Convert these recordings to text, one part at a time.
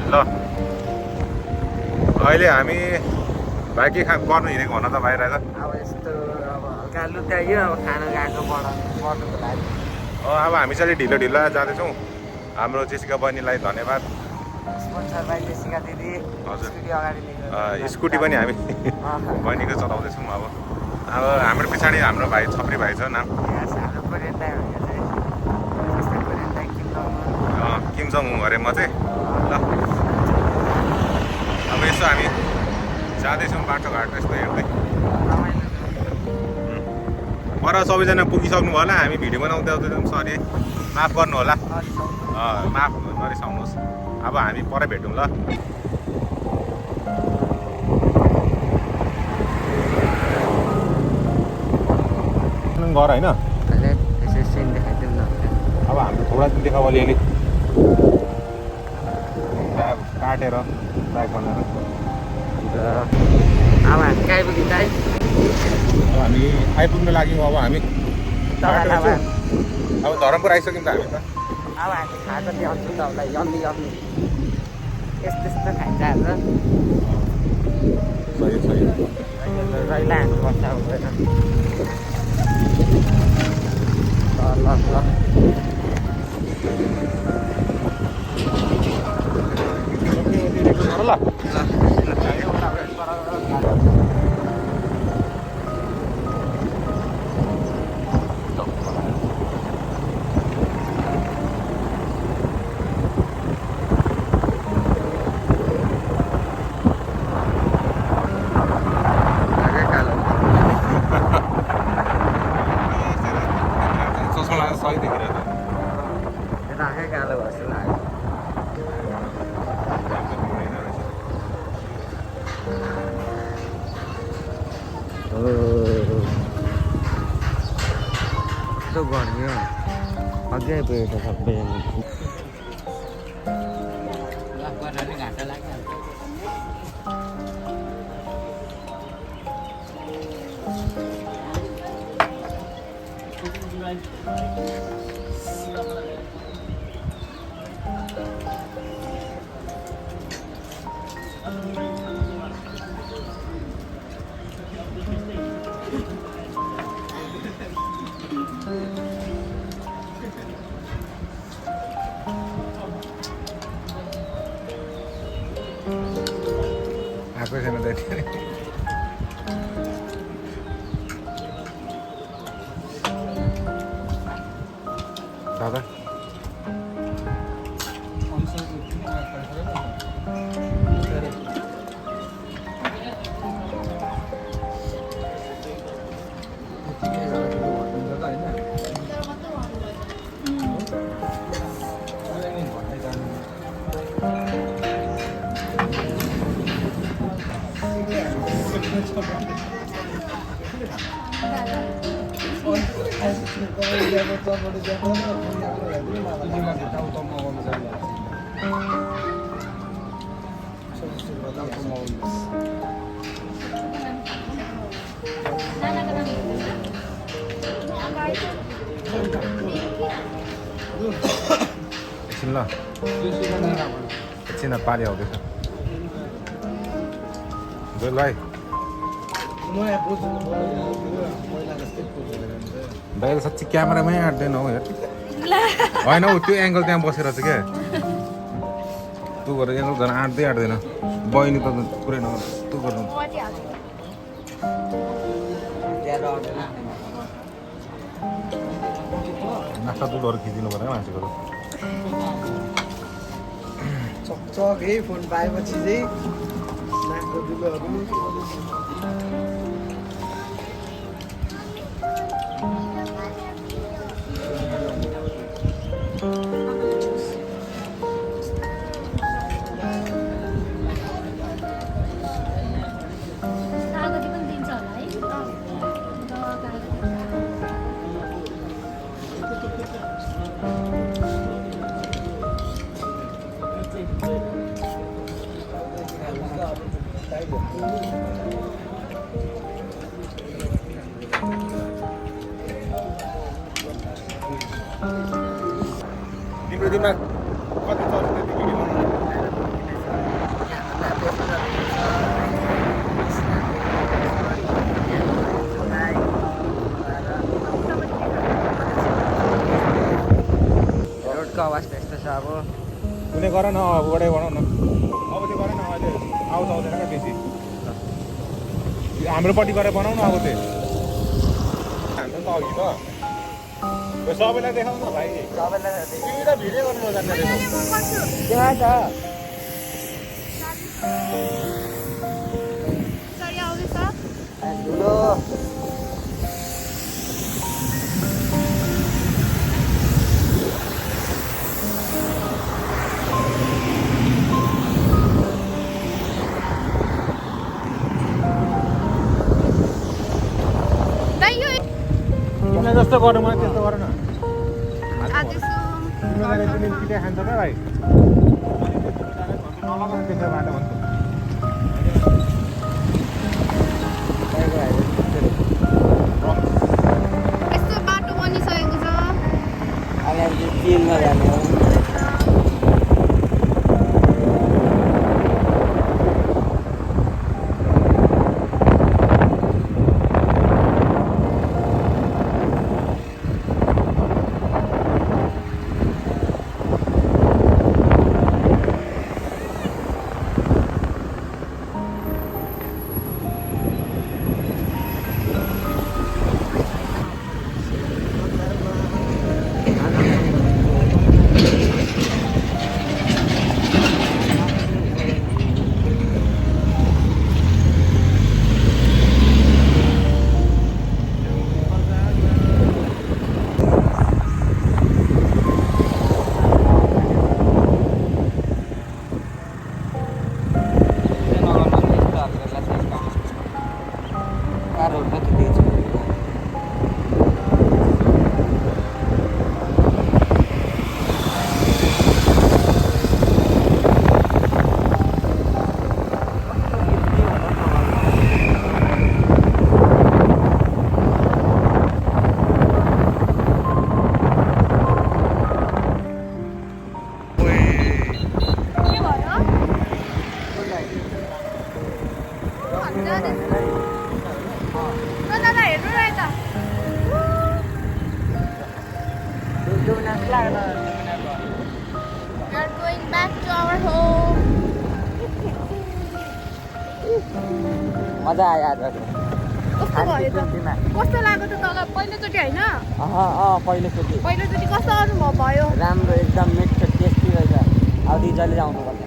ल अहिले हामी भाइ के गर्नु हिँडेको भन त बाहिर त। अब यस्तो अब हल्का लुत्यायो अब खाना गएको बढ्नुको लागि। अब हामी चाहिँ अलिक ढिलो ढिलो जाँदैछौँ। हाम्रो जेसिका बहिनीलाई धन्यवाद। स्पोन्सर बाई जेसिका दिदी। हजुर स्कुटी अगाडि लिएर स्कुटी पनि हामी बहिनीको चलाउँदैछौँ। अब हाम्रो पछाडि हाम्रो भाइ छप्री भाइ छ नाम हाम्रो कोरियन दाइ हो यहाँ चाहिँ। जस्तै कोरियन दाइ किम जङ हुँ अरे म चाहिँ। ल अब यसो हामी जाँदैछौँ बाटोघाटो यस्तो हेर्दै। पर सबैजना पुगिसक्नु भयो होला। हामी भिडियो बनाउँदै आउँदैछौँ, सरी माफ गर्नु होला। माफ नरिसाउनुहोस्। अब हामी पर भेटौँ ल। गर होइन यसो सिन देखाइदिउँ न। अब हाम्रो थोडा देखाऊ अलिअलि काटेर ट्र्याक बनाएर। अब हामी कहाँ आइपुग्यौँ दाइ? अब हामी आइपुग्न लाग्यौँ। अब हामी अब धरमपुर आइसक्यौँ त हामी त। अब हामी खाएको ल्याउँछौँ तपाईँलाई यम्मी यम्मी यस्तो यस्तो खान्छ आज। सही सही रहिला हामी बस्दा हुँदैन। ल ल ल कस्तो गर्मी हो अझै आइपुगेको सबैजना। घाटा लाग्यो। आएको छैन दाइ। दादा एकछिन ल एकछिन पानी आउँदैछ। भाइ भाइ साँच्ची क्यामेरामै आँट्दैन हौ हेर। होइन हौ त्यो एङ्गल त्यहाँ बसेर चाहिँ क्या तँ गरेर एङ्गल झन् आँट्दैन। बहिनी त पुरै न तँ गर्नु नास्ता दुधहरू खिचिनु पर्यो मान्छेको त। चकचक है फोन पाएपछि चाहिँ नाकको दुलोहरू। तिम्रो दिमाग कति चल्छ त्यति भिडियो बनाउनु? गेटको अवस्था यस्तो छ अब कुनै गर न अबबाटै बनाऊ न अब त्यो गर न अहिले आउँछ आउँदैन क्या बेसी हाम्रोपट्टि गरेर बनाऊ न अब चाहिँ हान्छ नि त अघि त यो सबैलाई देखाउ न भाइ सबैलाई तिमी त भिडियो गर्नु नजान्ने रहेछौ त्यहाँ छ धुलो तिमीलाई जस्तो गर्नु मलाई त्यस्तो गर न तिमीलाई तिमीले पिठा खान्छ क्या भाइ नलगाउनु त्यसो बाटो भन्छु यस्तो बाटो बनिसकेको छ अब ट्रेनमा जाने हो We are going back to our home. मजा आयो आज कस्तो भयो त कस्तो लाग्यो त तल पहिलोचोटि होइन पहिलोचोटि पहिलोचोटि कस्तो अनुभव भयो राम्रो एकदम मिठो टेस्टी रहेछ अब जहिले आउनु पर्छ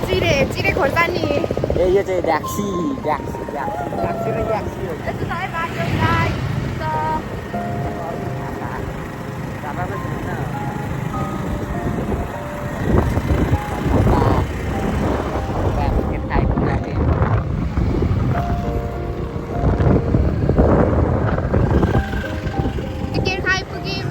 चिरे खोर्सानी यो चाहिँ ट्याक्सी ट्याक्सी ट्याक्सी ट्याक्सी र ट्याक्सी हो यस्तो छ है बाटो लाइट टिकट खाइपुग्यौँ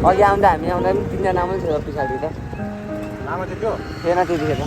अघि आउँदा हामी आउँदा पनि 3 जना मात्रै थियो पछाडि त लामा चाहिँ त्यो थिएन त्यतिखेर